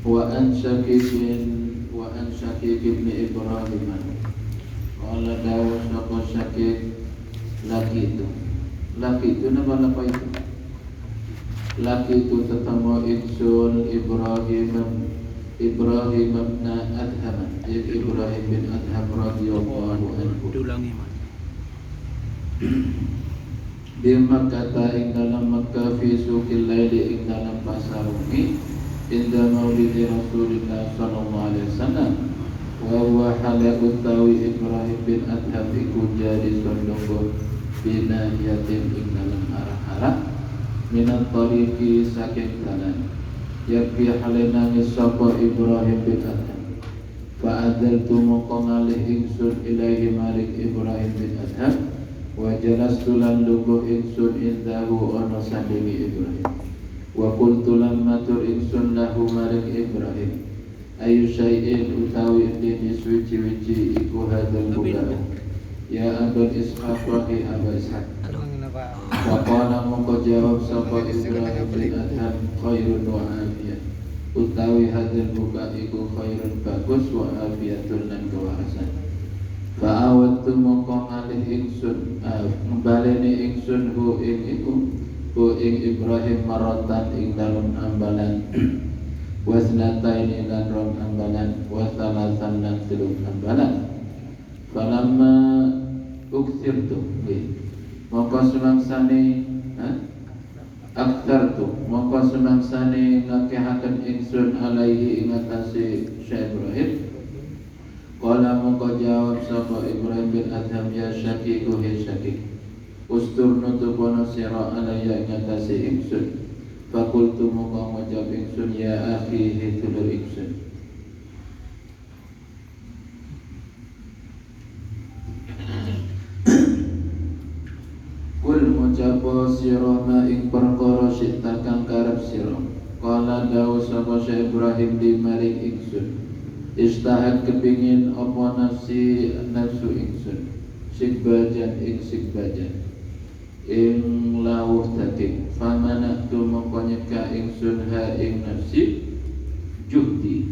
wa an Syakik bin Ibrahim qala dawu sapa Syakik laki itu nama apa itu? Laki itu tetemu ingsun Ibrahim bin Adham, Ibrahim bin Adham radhiyallahu anhu. Di Makkah ing dalam Makkah fi suqil laili ing dalam pasar umi inda maulidi Rasulillah sallallahu alaihi wasallam wa huwa hala utawi Ibrahim bin Adham iku jadi sondonggo bina yatim ing dalam arah-arah minat tariqi saking dalan yakfi halena sapa Ibrahim bin Adham fa adaltu mongko ngalih ingsun ilaihi marik Ibrahim bin Adham wa jalastu lan lungguh ingsun indahu ana sandingi Ibrahim wa qultu lan matur ingsun lahu maring Ibrahim ayu syai'in utawi dini suci-wici iku hadal buka ya Abul Ishaq wa Abul Ishaq wa qala mongko jawab sapa Ibrahim bin Adham khairun wa afiyah utawi hadal buka iku khairun bagus wa afiyatun lan kewarasan fa'awattu mongko ngalih ingsun baleni ingsun hu ing Ibrahim maratan ing dalem ambalan wasnataini lan rom ambalan wasalasan lan telung ambalan falamma uksirtu mongko semangsane aktartu mongko semangsane ngakehaken ingsun alaihi ing atase Syekh Ibrahim qala mongko jawab sapa Ibrahim bin Adham ya Syakiku he Syakik ustur nutupono sira alaya ing atase ingsun fakultu mongko ngucap ingsun ya akhi he dulur ingsun kul ngucapo sira ma ing perkara sita kang karep sira qala dawu sapa Syekh Ibrahim di maring ingsun istahat kepingin apa nafsu ingsun sikbajan ing lawuh daging famana tu mongko nyeka ingsun ha ing nafsi juhdi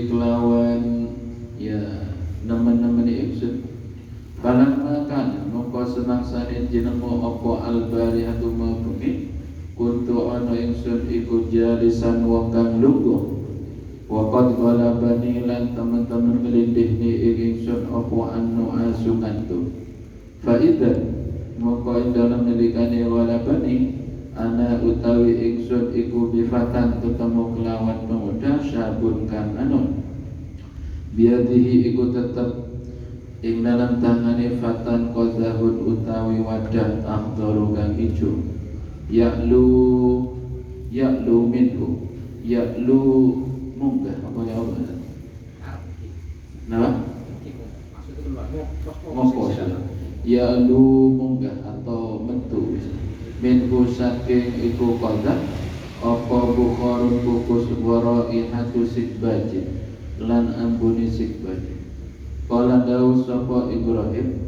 kelawan ya nemen-nemen ingsun falamma kana mongko semangsane jenemu apa albarihatu mabumi kuntu ana ingsun iku jalisan wong kang lungguh waqad ghalabani lan teman-teman ngelindihni ingsun apa anu asukantu faidan moko ing dalam nelikane ghalabani ana utawi ingsun iku bifatan ketemu kelawan pemuda sabun kang anon biadihi iku tetep ing dalam tangane fatan qazahun utawi wadah akhdaru kang ijo ya'lu minhu ya'lu munggah apa ya Allah? Nah, mongko ya lu munggah atau metu minhu saking iku qadha apa bukharun bukus warai hatu sikbajin lan ambuni sikbajin qala dawu sapa Ibrahim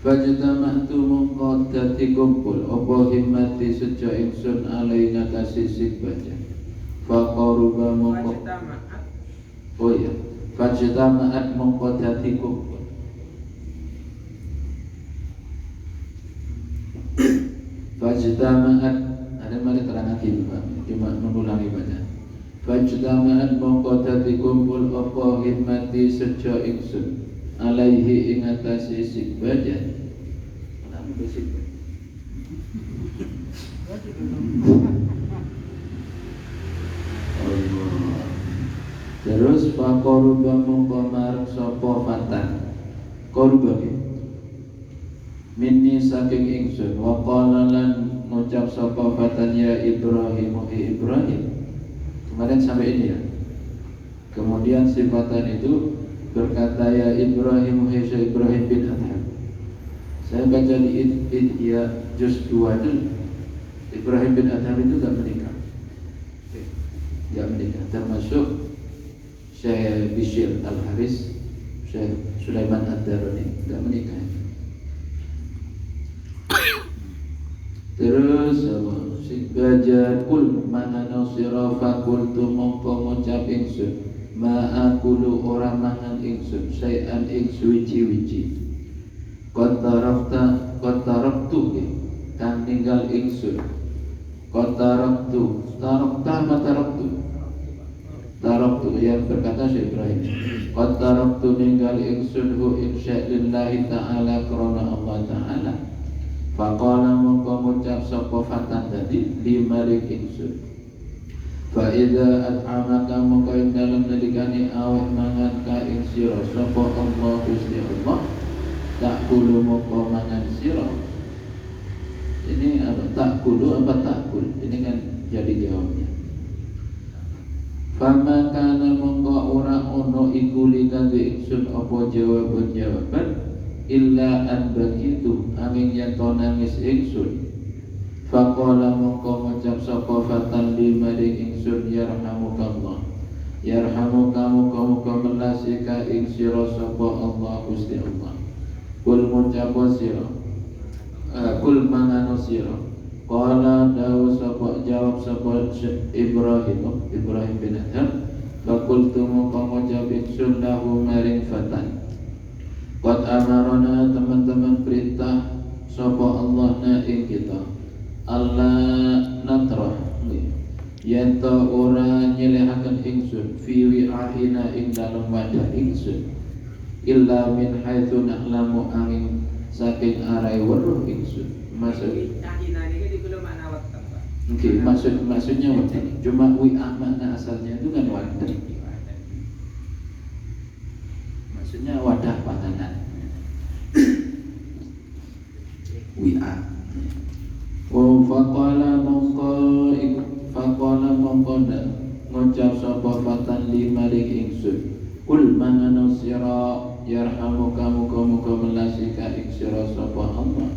fajtama'tu mongko dadi kumpul apa himmati seja ingsun alai ngatasi sikbajin faqaruba mongko oh iya fajtama'at mongko dadi kumpul fajtama'at ada mari terang lagi cuma mengulangi baca fajtama'at mongko dadi kumpul apa himmati seja ingsun alaihi ing atase sikbajan ana musik terus faqaruba mongko marang sapa fatan qaruba minni saking ingsun wa qala lan ngucap sapa fatan ya Ibrahim Ibrahim kemarin sampai ini ya kemudian si fatan itu berkata ya Ibrahim Ibrahim bin Adham saya baca di ya juz 2 itu Ibrahim bin Adham itu gak menikah termasuk Syekh Bishr Al-Haris, Syekh Sulaiman Ad-Darani tidak menikah. Terus baja kul mangano sira fakultu mongko ngucap ingsun ma akulu ora mangan ingsun sayan ing suci-wici qataraftu kang ninggal ingsun qataraftu taraktu yang berkata Syekh Ibrahim qataraftu ninggal ingsun hu insya lillahi ta'ala krana Allah ta'ala faqala mongko ngucap sapa fatan tadi limarik ingsun fa idza at'amaka mongko ing dalem nalikane aweh mangan ka ing sira sapa Allah Gusti Allah tak kulu mongko mangan sira. Ini apa tak kulu apa takul? Ini kan jadi jawabnya. Fama kana mongko ora ono iku likadhe ingsun apa jawaban illa an bakitu angin yen to nangis ingsun faqala mongko ngucap sapa fatan limaring ingsun yarhamukallah muga melasika ing sira sapa Allah Gusti Allah kul ngucap sira kul mangano sira qala dawu sapa jawab sapa Ibrahim bin Adham faqultu mongko ngucap ingsun lahu maring fatan qad amarona teman-teman perintah sapa Allah na ing kita Allah natrah yen to ora nyelehaken ingsun fi wi'ahina ing dalem wadah ingsun illa min haitsu na'lamu angin saking arai weruh ingsun maksudnya wadah cuma wi'ah makna asalnya itu kan wadah maksudnya wadah panganan wi'ah faqala mongko ngucap sapa fatan limaring ingsun kul mangano sira yarhamuka muga melasika ing sira sapa Allah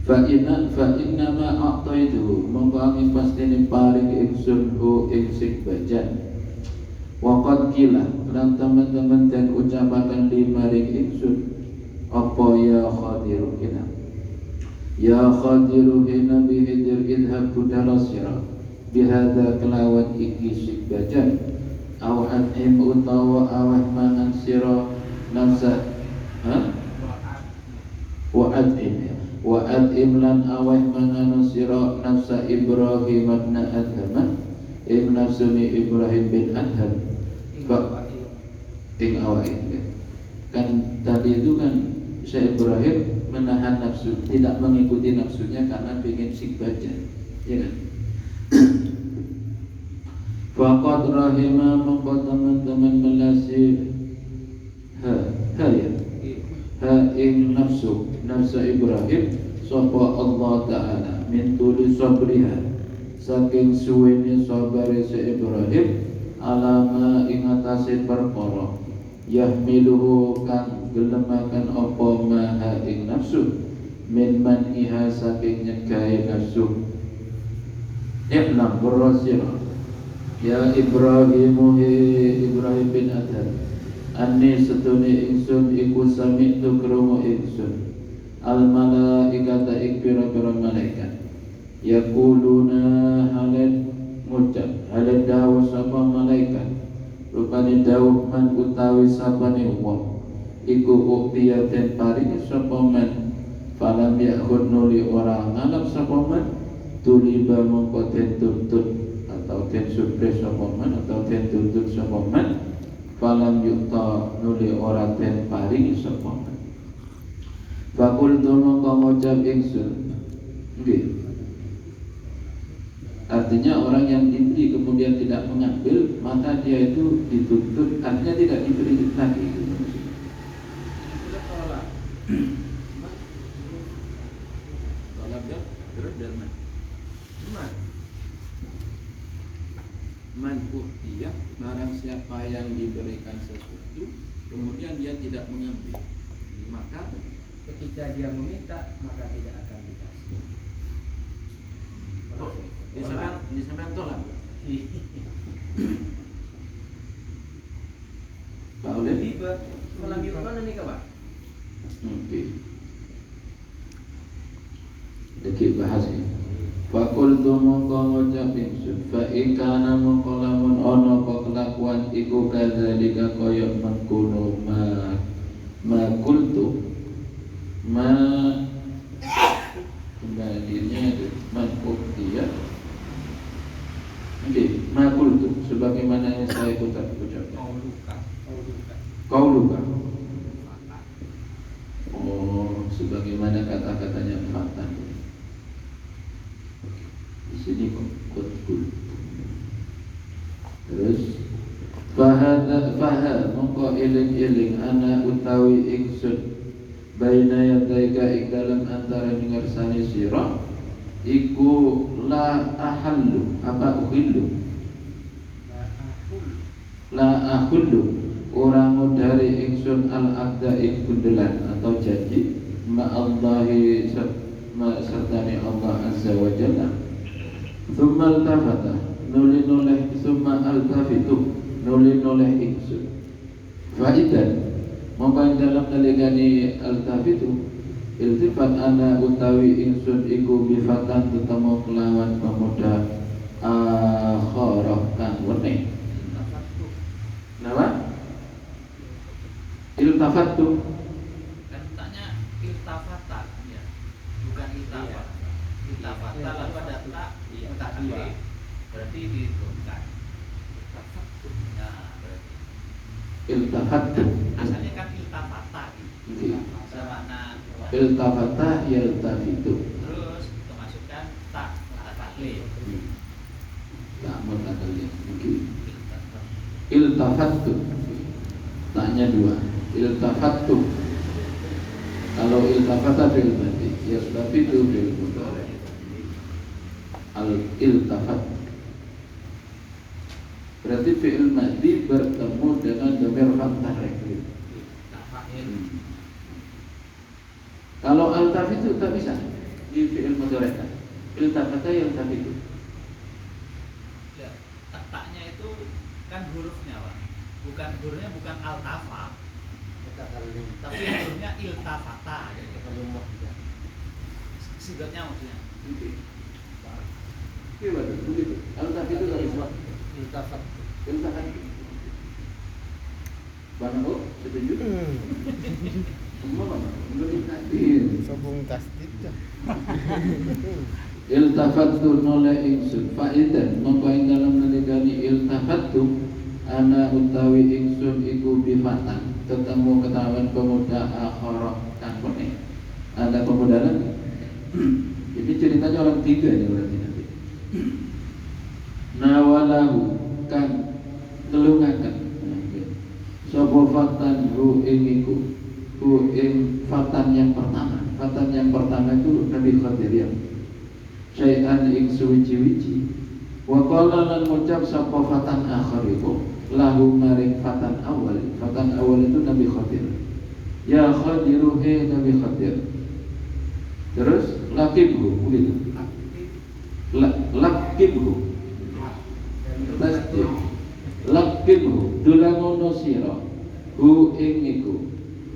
fa inna ma a'taitu mongko angin pastine paring ingsun hu ing sing bajan waqad kila lan teman-teman dan ucapaken limaring ingsun apa ya khadiru kina ya khadiru hina bihidir idhab budala sirah bihada kelawan iki sik bajan aw atim utawa awah mangan sirah nafsa wa atim lan awah mangan sirah nafsa Ibrahim bin Adham ing nafsuni Ibrahim bin Adham ing awah kan tadi itu kan Syekh Ibrahim menahan nafsu, tidak mengikuti nafsunya karena ingin sik baca, ya kan? Faqad rahima mongko teman-teman melasi ing nafsu Ibrahim sapa Allah Ta'ala min tuli sabriha saking suwene sabare se Ibrahim alama ing atase perkara yahmiluhu kang gelemaken apa maha ing nafsu min man iha saking nyegai nafsu iblam berasira ya Ibrahim bin Adham anni setune ingsun iku sami tu krungu ingsun al malaikata ing pira-pira malaikat yaquluna halad ngucap halad dawu sapa malaikat rupane dawuh man utawi sapane wong iku uktiya den paring sapa man falam yakhun nuli ora ngalap sapa man tuliba mongko den tuntut atau den surprise sapa man atau den tuntut sapa man falam yukta nuli ora den paring sapa man fakultu mongko ngucap ingsun nggih. Artinya orang yang diberi kemudian tidak mengambil, maka dia itu dituntut, artinya tidak diberi lagi. Tolak ya, terus dan man uhtiyah, barang siapa yang diberikan sesuatu, kemudian dia tidak mengambil, maka ketika dia meminta, maka tidak akan dikasih. Disampean tolak. Pak Oleh tiba malam itu mana nih kawan? Oke. Dikit bahas ini. Fakul qultu mongko ngucap ingsun fa ikana mongko lamun ana apa kelakuan iku kadzalika kaya mengkono ma qultu ma kembalinya itu ya. Oke, ma qultu sebagaimana yang saya ucapkan. Kau luka. Oh, sebagaimana kata-katanya Fatan. Di sini qul. Terus faha mongko eling-eling ana utawi ingsun baina yadaika ing dalam antara ngarsane sira iku la ahallu apa uhillu la ahullu ora mudari ingsun al-aqda ing bundelan atau janji ma'allahi sertani Allah azza wa jalla thumma altafata nulin-nulih thumma altafitu nulin-nulih ingsun faidan mongko dalam nalikani altafitu iltifat ana utawi ingsun iku bifatan tetemu kelawan pemuda akharah kang wene. Napa? Iltafatu. Kan tanya iltafata ya. Bukan iltafat. Iltafata lalu ada tak tak dua. Berarti diturunkan. Nah, berarti Iltafatu. asalnya kan iltafata gitu. Sama Iltafata yaltafitu. terus kemasukan tak mutakallim. Tak mutakallim. Iltafatu. Taknya dua. Iltafatu. Kalau iltafata fil madi, yaltafitu fil mudhari. Al-iltafat berarti fi'il madi bertemu dengan dhamir fathah rekrim. Kalau al-tafitu tak bisa di fi'il mudhari. Iltafata yaltafitu. Ya, taknya itu kan hurufnya, Pak. Hurufnya bukan altafa. Tapi hurufnya iltafata gitu. Sigatnya maksudnya. Iya betul, begitu. Al-tafitu tak bisa. Iltafat. Iltafat. Bang O, setuju? Semua mana? Belum hadir. Sobung tasdid dah. Iltafatu noleh ingsun faidan mongko ing dalam nalikani iltafatu ana utawi ingsun iku bifatan ketemu ketahuan pemuda akharah kan kene. Ada pemuda lagi. Ini ceritanya orang tiga ini berarti nanti. Nawalahu kan telungaken sapa fatan hu ing iku hu ing fatan yang pertama. Fatan yang pertama itu Nabi Khadir ya. Syai'an ing suwiji-wiji. Wa qala lan ngucap sapa fatan akhir iku lahu maring fatan awal. Fatan awal itu Nabi Khadir. Ya Khadiru he Nabi Khadir. Terus lakibhu begitu. Lakibhu. Tasdid. Lakibhu dulangono sira hu ing iku.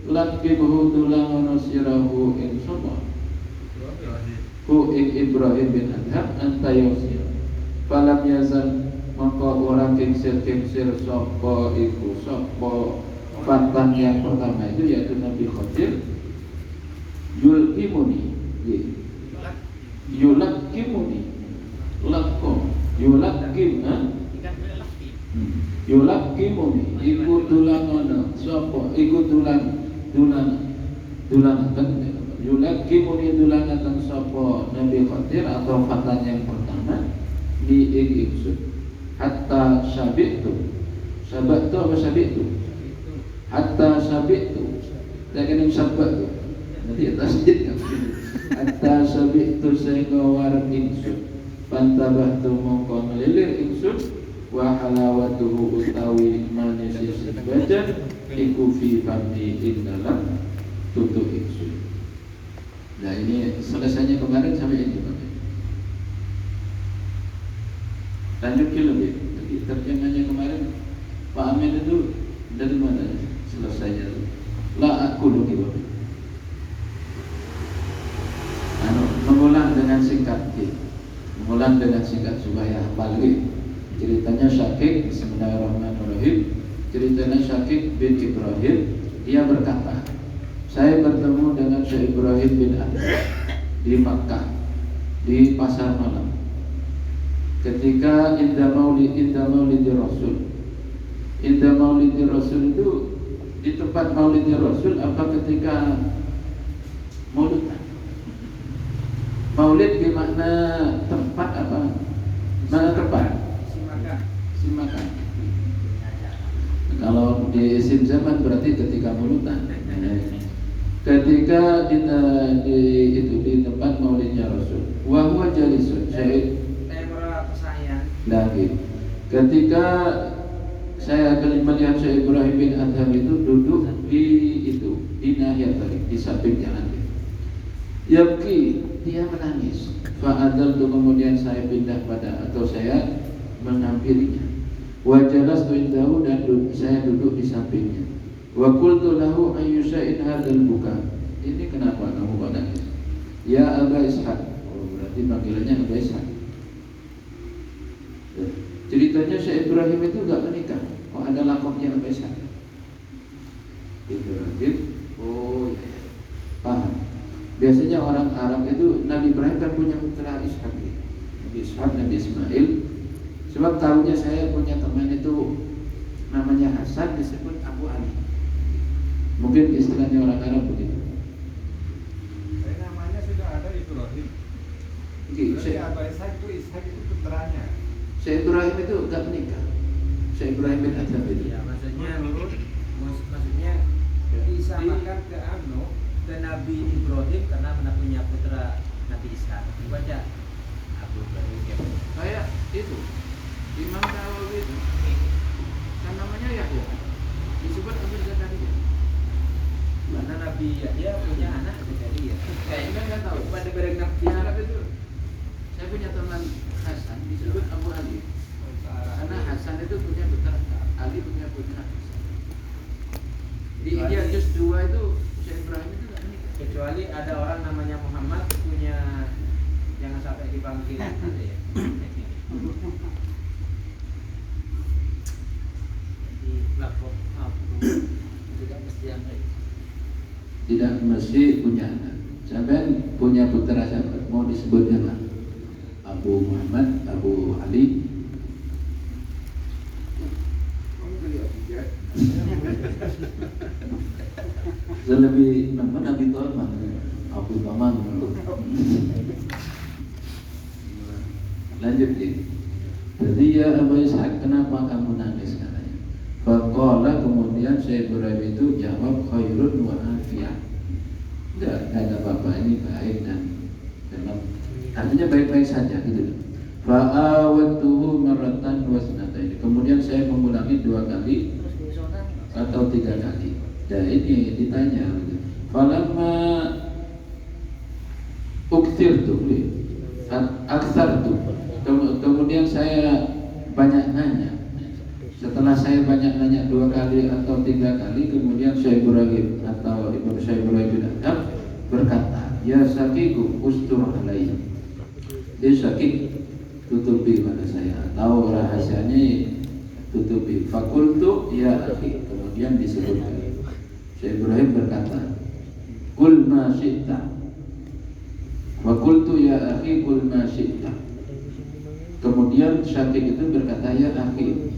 Lakibhu dulangono sira hu ing sapa? Hu ing Ibrahim bin Adham anta yusir. Falam yazal maka orang kingsir sapa iku sapa fatan yang pertama itu yaitu Nabi Khadir yulkimuni yulakimuni lakum yulakim yulakimuni iku dulangono sapa iku dulan yulakimuni dulanatan sapa Nabi Khadir atau fatan yang pertama di ingsun hatta sabitu apa sabitu hatta sabitu lakin sabatu nanti tasdid kan hatta sabitu sehingga warep ingsun pantabahtu mongko ngelilir ingsun wa halawatuhu utawi manis badan iku fi fami ing dalam tutuk ingsun. Nah ini selesainya kemarin sampai ini Pak. Lanjut lebih. Jadi terjemahnya kemarin Pak Amin itu dari mana selesainya itu? La aku loh gitu. Mengulang dengan singkat. Mulan dengan singkat supaya hafal lagi. Ceritanya Syakik, bismillahirrahmanirrahim. Ceritanya Syakik bin Ibrahim, dia berkata, saya bertemu dengan Syekh Ibrahim bin Adham di Makkah di pasar malam. Ketika indah maulid Rasul. Indah maulid Rasul itu di tempat maulid Rasul apa ketika maulid? Maulid di mana tempat apa? Mana tempat? Simakan. Kalau di isim zaman berarti ketika mauludan. Ketika di tempat maulidnya Rasul. Wa huwa jalisun. Lagi. Ketika saya akan melihat Syekh Ibrahim bin Adham itu duduk di nahiyat tadi, di samping jalan. Yabki, dia menangis. Fa'adal tu kemudian saya pindah atau saya menghampirinya. Wa jalastu indahu dan saya duduk di sampingnya. Wa qultu lahu ayyu syai'in hadzal buka. Ini kenapa kamu menangis? Ya Aba Ishaq. Oh, berarti panggilannya Aba Ishaq. Ceritanya Syekh Ibrahim itu enggak menikah. Oh, ada lakopnya Aba Ishaq. Ibrahim. Oh, ya. Paham. Biasanya orang Arab itu Nabi Ibrahim kan punya putra Ishaq. Nabi Ishaq, Nabi Ismail. Sebab tahunya saya punya teman itu namanya Hasan disebut Abu Ali. Mungkin istilahnya orang Arab begitu. Namanya sudah ada Ibrahim. Jadi Abu Ishaq itu putranya. Syekh Ibrahim itu enggak menikah. Syekh Ibrahim bin Adham itu. Ya, maksudnya disamakan ke Nabi Ibrahim karena punya putra Nabi Ishak. Baca Abu Ibrahim. Kayak itu Imam Nawawi itu kan namanya Yahya disebut Abu Zakaria. Mana Nabi Yahya punya anak Zakaria. Kayaknya nggak tahu. Pada bareng Nabi Di Arab itu saya punya teman Hasan disebut Abu Ali. Karena Hasan itu punya putra, Ali punya putra Hasan. Di India juz 2 itu Syekh Ibrahim itu nggak menikah. Kecuali ada orang namanya Muhammad punya, jangan sampai dipanggil ya. Jadi lapor Tidak mesti punya anak. Sampai punya putra siapa? Mau disebutnya apa? Abu Muhammad, Abu Ali. Lebih nama Nabi Tuhan Abu Taman. Lanjut ya. Jadi ya Abu Ishaq, kenapa kamu nangis katanya? Faqala, kemudian Syekh Ibrahim itu jawab khairun wa afiyah. Enggak ada apa-apa, ini baik dan memang artinya baik-baik saja gitu. Fa'awatuhu marratan wa sanataini. Kemudian saya mengulangi 2 kali atau 3 kali. Dan ini ditanya gitu. Falamma ukthirtu aksartu. Kemudian saya banyak nanya. Setelah saya banyak nanya 2 kali atau 3 kali, kemudian Syekh Ibrahim atau Ibnu Syekh Ibrahim bin Adham berkata, ya Syaqiqu ustur alaihi. Dia Syaqiq, tutupi pada saya, atau rahasianya tutupi. Fakultu ya akhi, kemudian disebutkan. Syekh Ibrahim berkata, kul ma syi'ta. Fakultu ya akhi kul ma syi'ta. Kemudian Syaqiq itu berkata, ya akhi.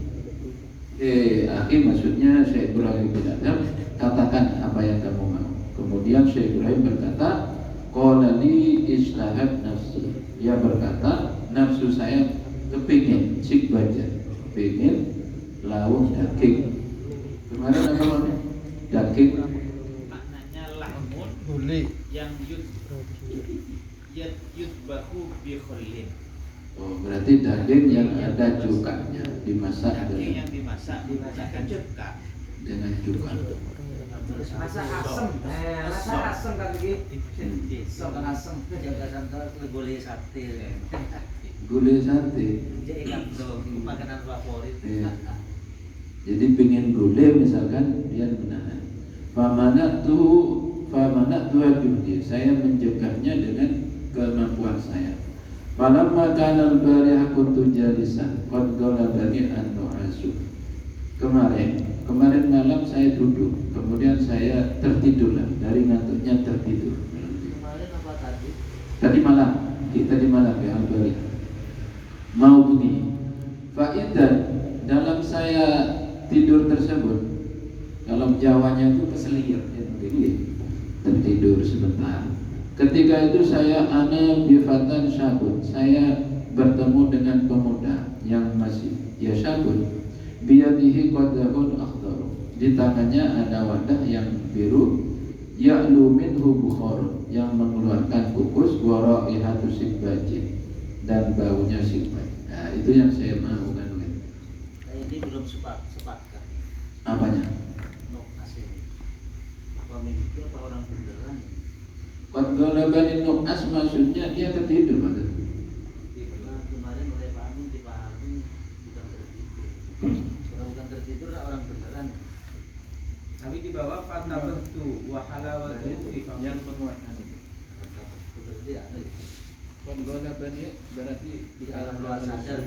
Akhi maksudnya Syekh Ibrahim bin Adham, katakan apa yang kamu mau. Kemudian Syekh Ibrahim berkata, qala li islahat nafsi. Dia berkata, nafsu saya kepingin cik baca, kepingin lauk daging. Kemarin apa namanya? Daging. Maknanya lahmun Guli. yang yudbahu bi khulin. Oh, berarti daging yang ada cukanya dimasak Daging yang dimasak menggunakan cuka. dengan cuka. Masa asem, masa asem kan begitu. Sok asem jaga santai gulai sate. Gulai sate. Jadi kan makanan favorit. Iya. Jadi pengen gulai misalkan dia menahan. Famana tuh juhdi. Saya mencegahnya dengan kemampuan saya. Falamma kana al-barihah kuntu jalisan qad ghalabani an-nu'asu. Kemarin malam saya duduk, kemudian saya tertidurlah, dari ngantuknya tertidur. Kemarin apa tadi? Tadi malam ya al-barihah. Mau bunyi. Fa'idan dalam saya tidur tersebut, dalam Jawanya itu keselir, tertidur sebentar. Ketika itu saya ana bifatan syabun, saya bertemu dengan pemuda yang masih ya syabun, biyadihi qadahun akhdar, di tangannya ada wadah yang biru, ya'lu minhu bukhar, yang mengeluarkan kukus, wa raihatu sibajin, dan baunya sibaj. Nah, itu yang saya mau kan. Nah, ini belum sepakat. Apanya? Nu'as ini. Apa mimpi apa orang beneran? Qad ghalabani nu'as maksudnya dia tertidur maksudnya. Kemarin oleh Pak Amin dipahami bukan tertidur. Kalau bukan tertidur orang beneran. Tapi di bawah fatabtu wa halawatu fi Yang menguatkan itu. Berarti ada. Qad ghalabani berarti Di alam bawah sadar.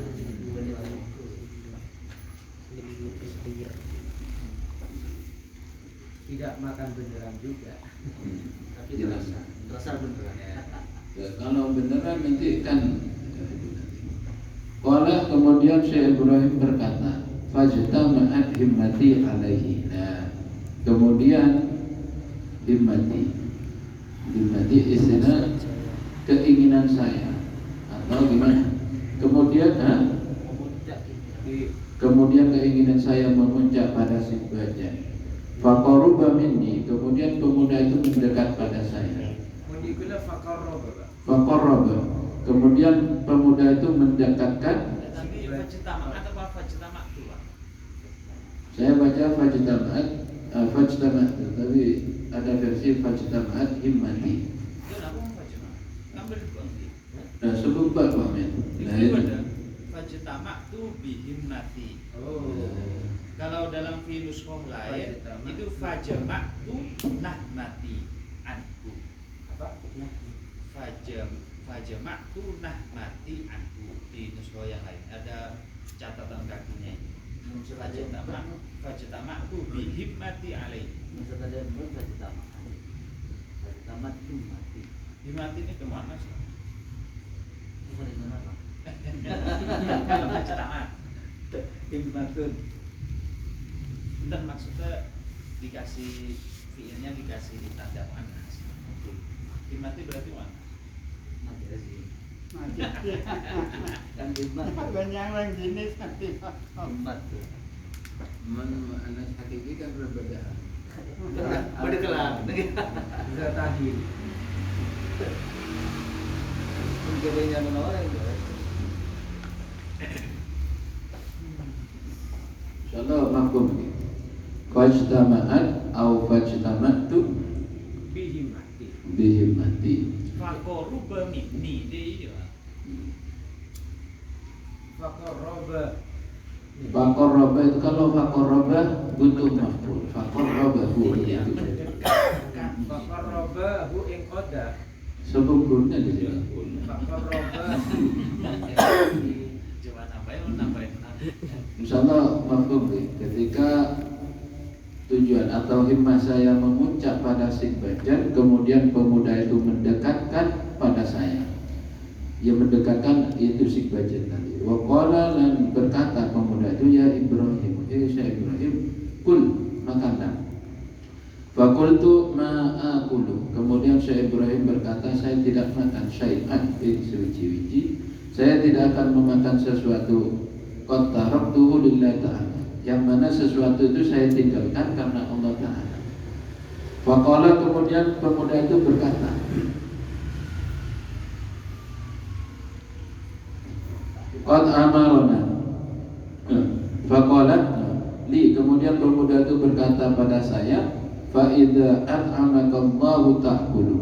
tidak makan beneran juga. Tapi terasa beneran. Ya, kalau beneran nanti kan. Qala kemudian Syekh Ibrahim berkata, fajtama'at himmati alaihi. Nah, kemudian himmati istilah keinginan saya atau gimana? Kemudian keinginan saya memuncak pada si baja. Faqaruba minni, kemudian pemuda itu mendekat pada saya. Mundikula Faqarraba, kemudian pemuda itu mendekatkan. Tapi fajtama'at atau fajtama' dua? Saya baca fajtama'at, tapi ada versi fajtama'at himmati. Itu aku mau fajtama'. Ngambil kunci. Nah, sebelum Pak Wamen. Nah, Itu itu. ada fajtama' tu bihimmati. Kalau dalam filosof lain itu fajama tu nahmati anhu. Apa? Fajama tu nahmati anhu. Di nuskho yang lain ada catatan kakinya. Fajtama tu bihimmati alaih. Maksud ada pun fajtama. Fajtama itu mati. Himati ini kemana sih? Itu dari mana Pak? Kalau fajtama Himmatun. dan maksudnya dikasih fiilnya dikasih tanda panas. Himati berarti mana? Mati lagi. Mati. Kan himmat. Banyak orang jenis nanti Pak. Himmat tuh. Anas hakiki kan berbeda. Berkelan. Bisa tahin. Mungkin orang itu. Insyaallah mahkum. Fajtama'at au fajtama'tu bihimmati. Faqaruba minni dia. Faqarraba itu kalau faqarraba butuh maf'ul. Faqarrabahu itu. Faqarrabahu ing qada. Sebelumnya di sini. Jawaban apa yang nambahin? Insyaallah mafhum ketika tujuan atau himmah saya memuncak pada sikbajan, kemudian pemuda itu mendekatkan pada saya. Ia mendekatkan itu sikbajan tadi. Wa qala, dan berkata pemuda itu, ya Ibrahim, Syekh Ibrahim, kul, makanlah. Fakultu ma'akulu. Kemudian Syekh Ibrahim berkata, saya tidak makan syai'an suci-wici. Saya tidak akan memakan sesuatu qad taraktuhu lillahi ta'ala, yang mana sesuatu itu saya tinggalkan karena Allah Ta'ala. Faqala, kemudian pemuda itu berkata, qad amarona. Faqala li, kemudian pemuda itu berkata pada saya, fa idza at'amakallahu ta'kulu.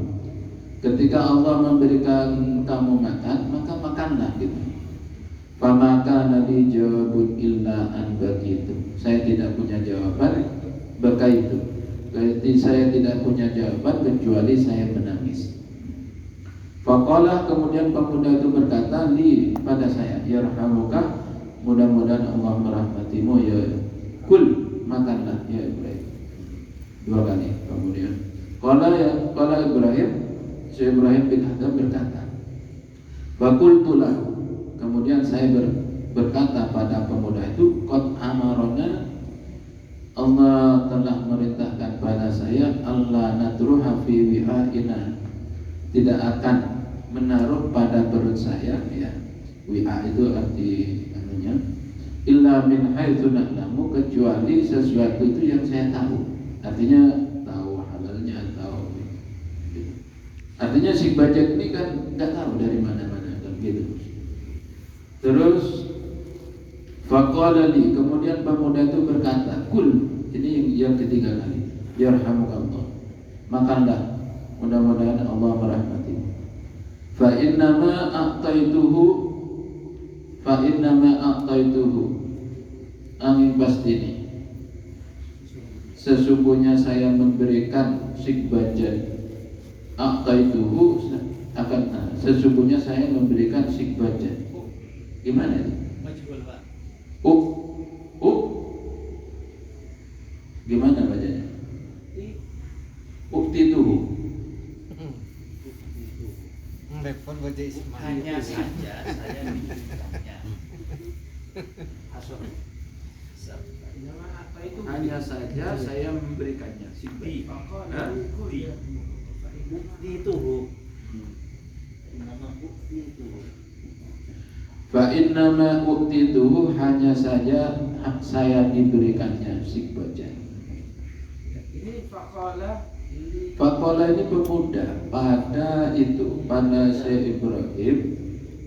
Ketika Allah memberikan kamu makan, maka makanlah gitu. Famaka nabi jawabun illa an bagitu. Saya tidak punya jawaban berkait itu. Berarti saya tidak punya jawaban kecuali saya menangis. Faqala, kemudian pemuda itu berkata li pada saya, yarhamuka, mudah-mudahan Allah merahmatimu ya. Kul, makanlah ya Ibrahim. 2 kali. Kemudian qala Ibrahim, si Ibrahim bin Adham berkata, Faqultu lahu, kemudian saya berkata pada pemuda itu, qad amarona, Allah telah merintahkan pada saya, Allah natruha fi wi'aina, tidak akan menaruh pada perut saya, ya. Wi'a itu arti anunya, illa min haitsu na'lamu, kecuali sesuatu itu yang saya tahu. Artinya tahu halalnya, tahu gitu. Artinya si bajak ini kan nggak tahu dari mana-mana kan gitu. Terus faqala li, kemudian pemuda itu berkata, kul, ini yang ketiga kali, yarhamukallah, makanlah, mudah-mudahan Allah merahmatimu. Fa innama a'taituhu, angin pasti ini, sesungguhnya saya memberikan sikbajan. A'taituhu akan, sesungguhnya saya memberikan sikbajan. Gimana ini? Majhul, Pak. Gimana bacanya? Uktituhu. Repot baca Ismail. Hanya saja saya diberikannya. Hanya saja saya memberikannya. Bukti itu. Nama bukti itu. Fa innama uktituhu, hanya saja saya diberikannya sikbajan. Ini faqala Faqala ini pemuda, pada Syekh Ibrahim,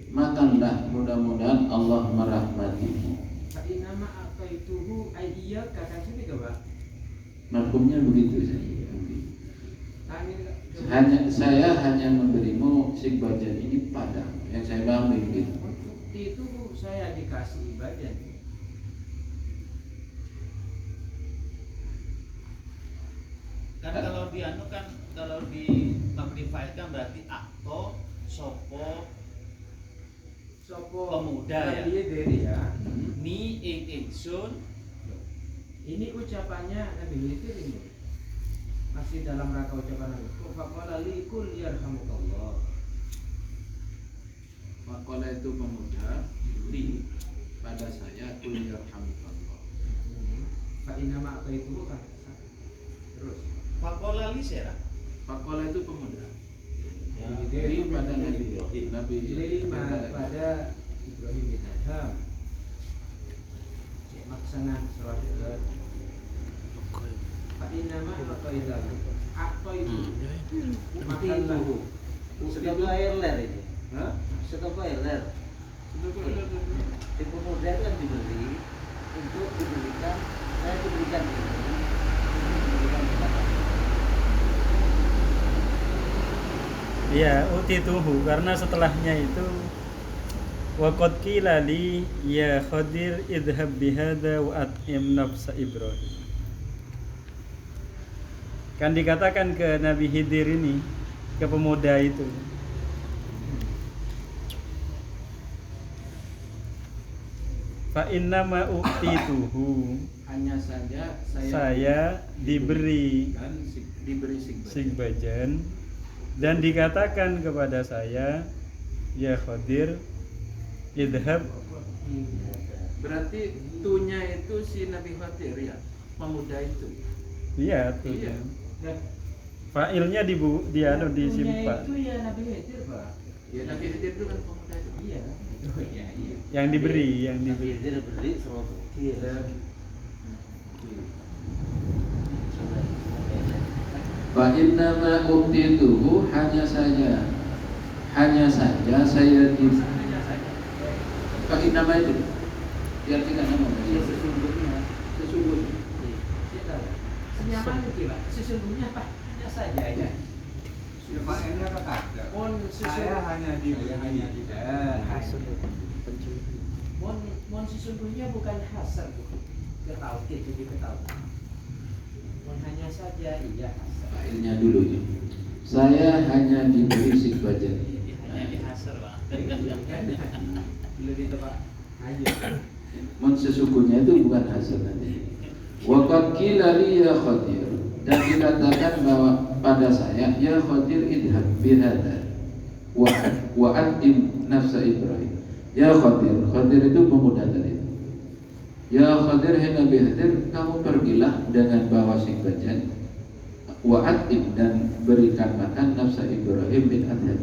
makanlah, mudah-mudahan Allah merahmatimu. fa inama a'taituhu ay iyyaka, kan sini ke Pak? Marhumnya begitu saya hanya memberimu sikbajan ini padamu, yang saya pahami begitu. Bukti itu saya dikasih badan. Kan kalau di makrifat kan berarti akto, sopo pemuda ya. Dia dari ya. Ni ingsun. Ini ucapannya Nabi Khidir ini. Masih dalam rangka ucapan Nabi. Faqala li kul yarhamukallah. Faqala itu pemuda, li pada saya, kul yarhamukallah. Fa inama a'taituhu kan. Terus Faqala li sera. Faqala itu pemuda. Ya, Li pada Nabi lima pada Ibrahim bin Adham. Maksana surat Fa inama a'taituhu. Makanlah. Setapa air ler ini. Hah? Setapa air ler. Si pemuda kan diberi untuk diberikan, saya diberikan ini. Diberikan kepada. Ya, utituhu, karena setelahnya itu waqad qila li ya Khadir idhab bihadza wa at'im nafsa Ibrahim. Kan dikatakan ke Nabi Khidir ini, ke pemuda itu, fa inna ma uqtituhu, Hanya saja saya diberi sikbajan. sikbajan, dan dikatakan kepada saya, ya Khadir idhab. Berarti tunya itu si Nabi Khadir ya, pemuda itu. Iya tuh. Iya. Failnya disimpan. Itu ya Nabi Khidir, Pak. Ya Nabi Khadir itu kan pemuda itu. Iya. Oh iya, iya. Yang diberi. Dia beri sama bukti. Fa inna ma uktituhu, hanya saja saya di. Fa inna ma itu diartikan nama. Iya, sesungguhnya. Sesungguhnya. Senyaman itu, Pak. Sesungguhnya Pak, hanya saja ya. Failnya kata. Saya hanya diberi. Mon sesungguhnya bukan hasar, ketauhid, jadi ketauhid. Mon hanya saja iya hasar. Failnya dulu ya. Saya hanya diberi sikbajan ini. Belum di tempat aja. Sesungguhnya itu bukan hasan nanti. Waqad qila li ya Khadir, dan dikatakan bahwa pada saya ya Khadir idhab bihada wa adim nafsa Ibrahim. Ya Khadir, Khadir itu pemuda tadi. Ya Khadir hai Nabi Khadir, kamu pergilah dengan bawa sing bajan wa adim, dan berikan makan nafsa Ibrahim bin Adham.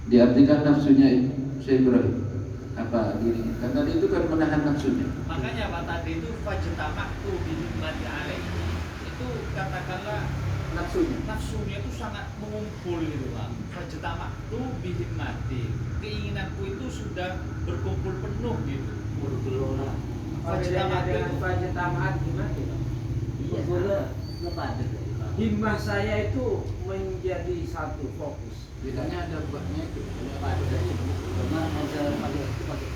Diartikan nafsunya Ibrahim apa gini, karena itu kan menahan nafsunya. Makanya Pak tadi itu fajtama'tu bihimati alaihi, itu katakanlah nafsunya itu sangat mengumpul gitu Pak. Fajtama'tu bihimati, keinginanku itu sudah berkumpul penuh gitu. Fajtama'at gimana? Iya, lepas. Himmah saya itu menjadi satu fokus. Bedanya ada buahnya itu. Karena model pakai itu pakai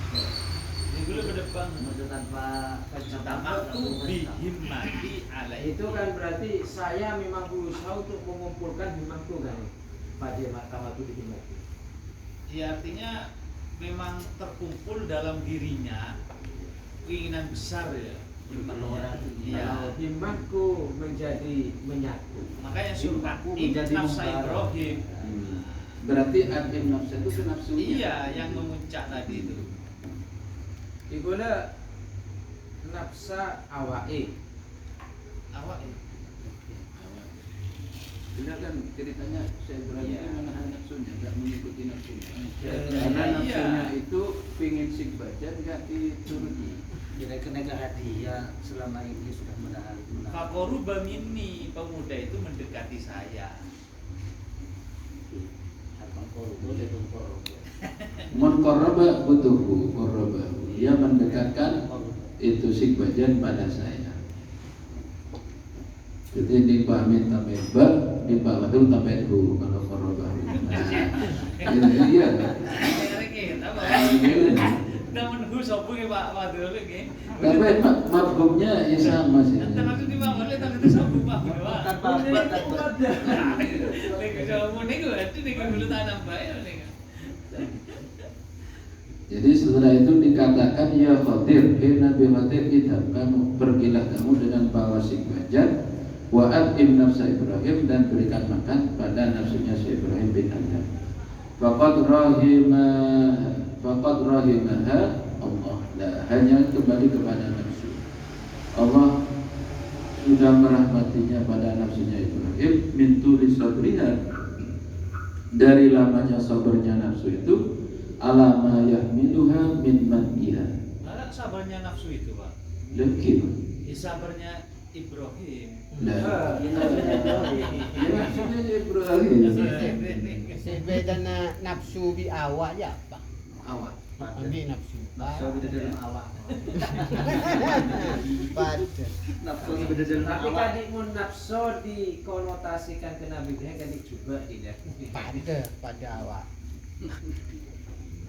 Ini dulu ke depan. model tanpa Fajtama'tu bihimati alaihi. Itu kan berarti saya memang berusaha untuk mengumpulkan himmahku kan. Pada mahkamah itu di himmah. Ya artinya memang terkumpul dalam dirinya keinginan besar ya. Iya. Himmahku menjadi menyatu. Makanya surah Himmahku menjadi nafsa membara. Ibrahim. Berarti adim nafsu itu nafsunya. Iya, yang memuncak tadi itu. Ikulah nafsa awake. Awak Ini kan ceritanya saya berani Iya. menahan nafsunya, nggak mengikuti nafsunya. Iya. Karena Iya. nafsunya itu pingin sing bajan nggak dituruti. kira-kira hadiah selama ini sudah menahan. Fakoru bamini, pemuda itu mendekati saya. Mun qarraba butuhu qarrabahu. Dia mendekatkan itu sing bajan pada saya. Jadi dipahami tambahin ba, dipahami tambahin hu kalau qarrabahu. Nah, iya. Namun hu sopo ke Pak Wadul ke. Tapi mafhumnya ya sama sih. Anta maksud di Pak Wadul tapi itu sopo Pak. Tanpa apa? Nek sopo niku ati niku dulu tanam bae niku. Jadi setelah itu dikatakan ya Khadir, Nabi Khadir, idhab, kamu pergilah kamu dengan bawa sing bajan wa atim nafsa Ibrahim, dan berikan makan pada nafsunya si Ibrahim bin Adham. Faqad rahimaha Allah. Nah, hanya kembali kepada nafsu. Allah sudah merahmatinya pada nafsunya Ibrahim min tuli sabriha, dari lamanya sabarnya nafsu itu, alama yahmiluha min man'iha. Mana sabarnya nafsu itu, Pak? Lekir. Sabarnya Ibrahim. Nah, Kita nafsunya Ibrahim. Sebedana nafsu bi awak ya apa? Awak. Ambil nafsu. Nafsu beda dalam awak. Pada. Nafsu beda dalam Tapi awak. kan mun nafsu dikonotasikan ke Nabi Ibrahim kan juga tidak. Pada awak.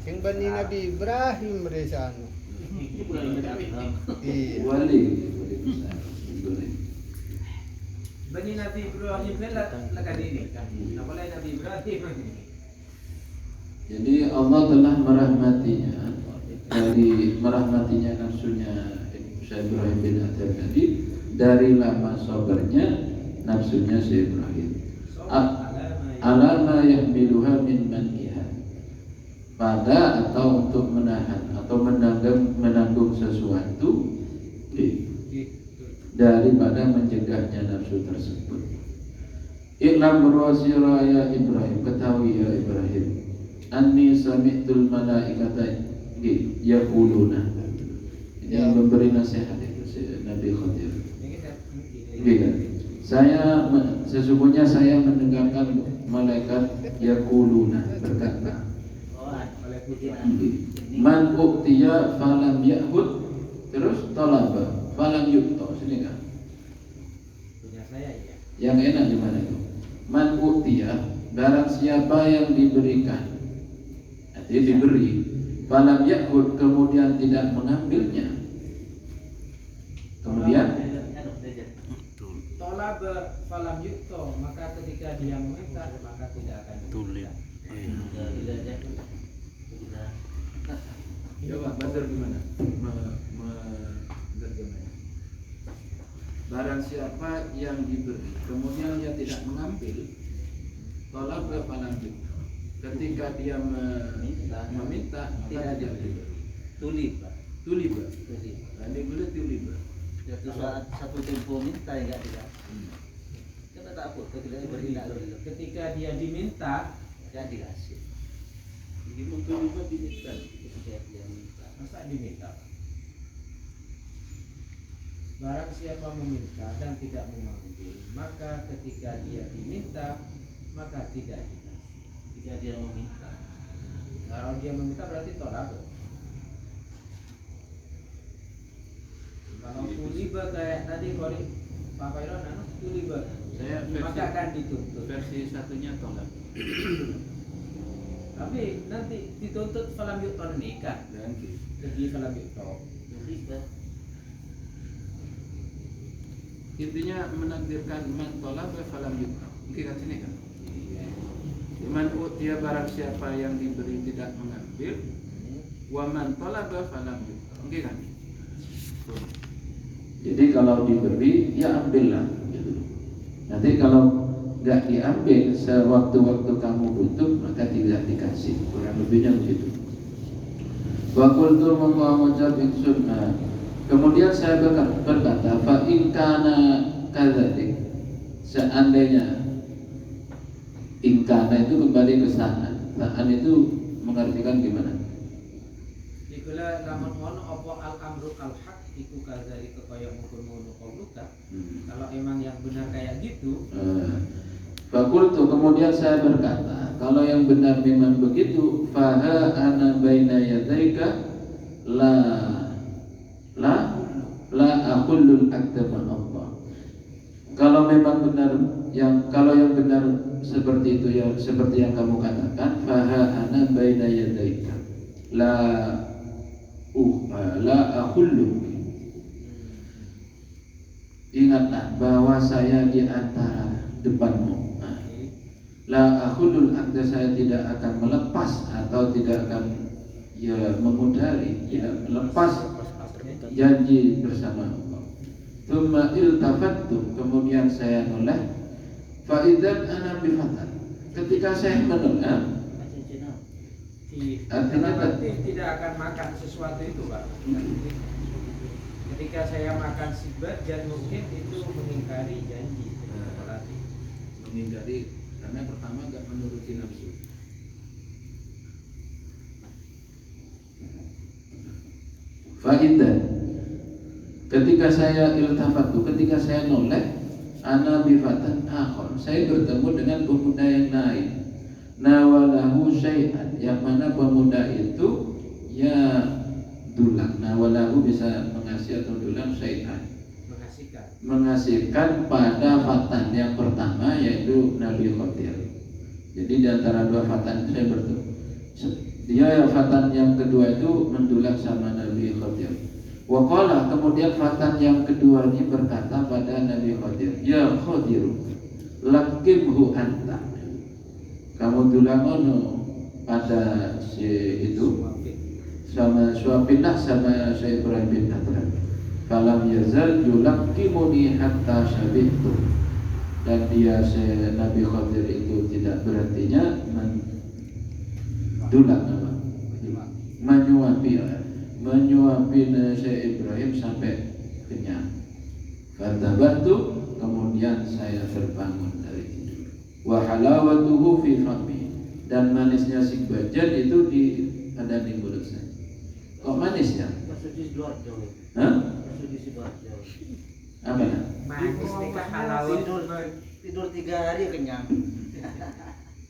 Sing bani Nabi Ibrahim resano. Iya. Wali besar. Boleh. Bani Nabi Ibrahim kan lakan ini kan. Apalagi Nabi Ibrahim. Jadi Allah telah merahmatinya, dari merahmatinya nafsunya Ibrahim bin Adham tadi, dari lama sabarnya nafsunya si Ibrahim. Alama yahmiluha min man'iha, pada atau untuk menahan atau menanggung sesuatu daripada mencegahnya nafsu tersebut. I'lam berwasira ya Ibrahim, ketahui ya Ibrahim, anni sami'tul malaikata yaquluna. Ini memberi nasihat itu si Nabi Khadir. Iya. Sesungguhnya saya mendengarkan malaikat yaquluna berkata, man uqtiya falam ya'hud, terus talaba falam yu'ta. Sini kan Punya saya ya. yang enak di mana itu? Man uqtiya, barang siapa yang diberikan, artinya diberi, falam ya'hud, kemudian tidak mengambilnya, kemudian Tolab falam yukto, maka ketika dia meminta maka tidak akan diberikan. Coba Badar gimana? Menerjemahnya. Barang siapa yang diberi, kemudian dia tidak mengambil, tolak falanjut. Ketika dia meminta, Tidak tidak diberi. diberi. Tuliba. Tuliba. Tuliba. Ini boleh tuliba. Suatu saat satu tempo minta ya enggak tidak. Kita tak apa, kita diberi tidak dulu. Ketika dia diminta, Tidak dikasih. Jadi tuliba diminta. Ketika dia minta. masa diminta? Barang siapa meminta dan tidak mengambil, maka ketika dia diminta, maka tidak dikasih. Jika dia meminta. Kalau dia meminta berarti tolak. Kalau tuliba kayak tadi kalau Pak Khairon tuliba, Saya maka akan dituntut. versi satunya tolak. Tapi nanti dituntut falam yu'ton nikah. Ganti. Jadi falam yu'ton. Tuliba. Intinya menakdirkan man tolak falam yu'ta. Mungkin kan sini kan? Man dia barang siapa yang diberi tidak mengambil, wa man talaba falam yu'ta. Mungkin kan? Jadi kalau diberi ya ambillah gitu. Nanti kalau nggak diambil sewaktu-waktu kamu butuh maka tidak dikasih. Kurang lebihnya begitu. Wa qultu mengucap ingsun. Kemudian saya berkata, fa in kana kadzalik. Seandainya ingkana itu kembali ke sana. Saan itu mengartikan gimana? Ikulah lamun ono apa al-amru kal-haq iku kadzalika kaya mungkun qauluka. Kalau emang yang benar kayak gitu, Fakultu kemudian saya berkata, kalau yang benar memang begitu, faha ana baina yadaika la aqullul akdama Allah. Kalau memang benar kalau yang benar seperti itu ya seperti yang kamu katakan, faha ana baina yadaika la aqullu. Ingatlah bahwa saya di antara depanmu. La akhulul akda, saya tidak akan melepas atau tidak akan memudari, tidak melepas janji bersama Allah. Tsumma iltafattu, kemudian saya noleh. Fa idzan ana bifatan. Ketika saya menoleh, artinya berarti tidak akan makan sesuatu itu, Pak. Ketika saya makan sibat, dan mungkin itu mengingkari janji. Mengingkari karena pertama enggak menuruti nafsu. Faidan, ketika saya iltafatu, ketika saya noleh, ana bifatan akhor, saya bertemu dengan pemuda yang lain. Nawalahu syai'an, yang mana pemuda itu ya dulang. Nawalahu bisa mengasih atau dulang syai'an, mengasihkan pada fatan yang pertama yaitu Nabi Khadir. Jadi di antara dua fatan saya bertemu. Dia fatan yang kedua itu mendulang sama Nabi Khadir. Waqala, kemudian fatan yang kedua ini berkata pada Nabi Khadir, ya Khadir, lakibhu anta. Kamu dulang ono pada si itu sama suapinlah sama Syekh Ibrahim bin Adran. Falam yazal yulaqimuni hatta syabihtu. Dan dia Nabi Khadir itu tidak berhentinya mendulang apa? Menyuapi Syekh Ibrahim sampai kenyang. Fatabatu, kemudian saya terbangun dari tidur. Wa halawatuhu fi fami, dan manisnya sikbajan itu ada di mulut saya. Kok manis ya? Masuk di Sidoarjo. Hah? Masuk di Sidoarjo. Apa nak? Manis nikah halawat. Tidur 3 hari kenyang.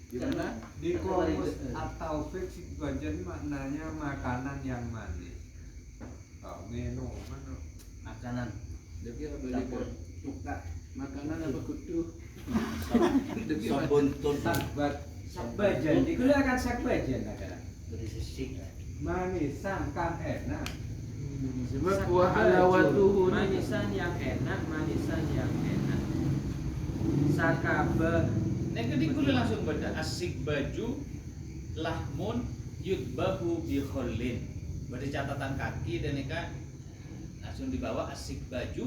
Gimana? Di komus atau fiksi bagian maknanya makanan yang manis. Oh, minuman. Makanan. Jadi apa Campur dia? cuka. Makanan apa kudu? Sabun total. Sakbajan, itu akan sakbajan kadang. Dari sisik. Manisan kan enak. Sebab wa halawatuhu, manisan yang enak, manisan yang enak. Sakaba. Nek dikulo langsung baca asik baju lahmun yudbahu bi khullin. Berarti catatan kaki dan mereka langsung dibawa asik baju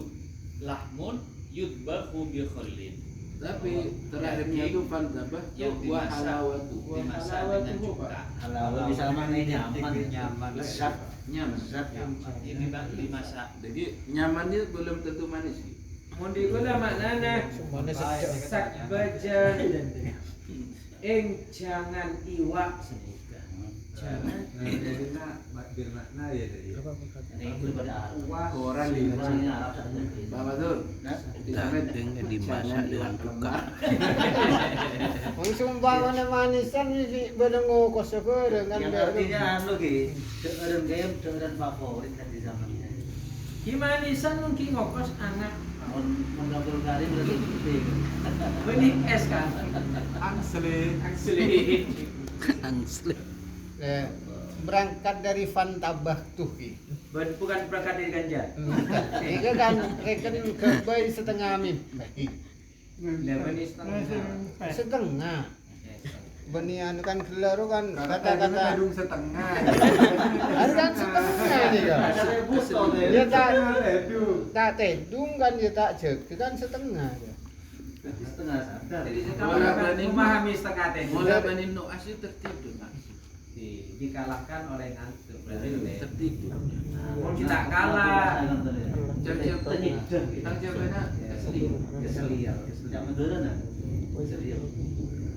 lahmun yudbahu bi khulin. Tapi terakhirnya itu fantabah yang wa dimasak halawatu. dimasak dengan cuka. Kalau bisa mana nyaman, nyaman. lezat, Nyaman. lezat nyaman. Ini bang dimasak. Jadi nyamannya belum tentu manis sih. Mun dikula maknana Mana sedek. sakbajan ing jangan iwak sedekah. Jangan Jadi nak bermakna ya tadi. Ini itu pada Wah, Orang di orang ini Arab saja. Pak Batur. Nah, Daging dimasak dengan cuka. Ang sumbawa na manisan ni badango ko sa dengan yang artinya anu ki, orang game dengan favorit kan di zaman ini. Kimanisan mungkin ngokos anak Menggabung kali berarti gede. benih es kan. Angsle. Asli. berangkat dari Fantabah tuh ki. Bukan berangkat dari ganja. Ini kan rekan kebai setengah mim. Lah benih setengah. Setengah. Benih anu kan kelar kan Kata-kata kata-kata kadung setengah. ada kan setengah nih kan. Ada rebus toh deh. Dia tak Aduh. tak tedung kan dia tak cek kan setengah dia. Setengah sadar. Jadi kamu akan memahami setengah teh. Mulai banin no asli tertidur kan. Dikalahkan oleh ngantuk. Berarti Tertidur. Mau kita kalah. Jam-jam Penyidang. Tang jabana asli. Keselian. Yang modern kan. Keselian.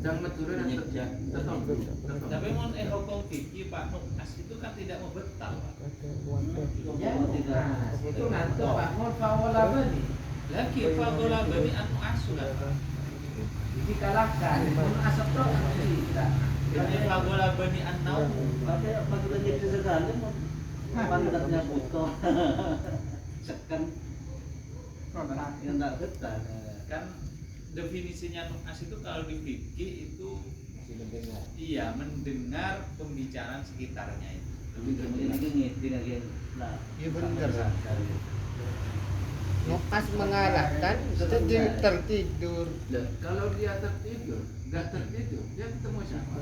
Jang Madura dan tetap. Tapi mon hukum fikih Pak Nukas itu kan tidak membetal Pak. Ya, itu ngantuk Pak Mun fawala bani. Lagi fagola bani anu asu kan Pak. Dikalahkan. Mun asap tok tidak. Ini fagola bani an-naum. Pakai panggilan jadi sekali mau pantatnya butuh. Sekan yang tak betah. Kan definisinya nuas itu kalau di fikih itu iya mendengar pembicaraan sekitarnya itu. Ini ngerti lagi. Nah, Iya bener. Nukas mengalahkan jadi tertidur. Kalau dia tertidur, nggak tertidur, dia ketemu siapa?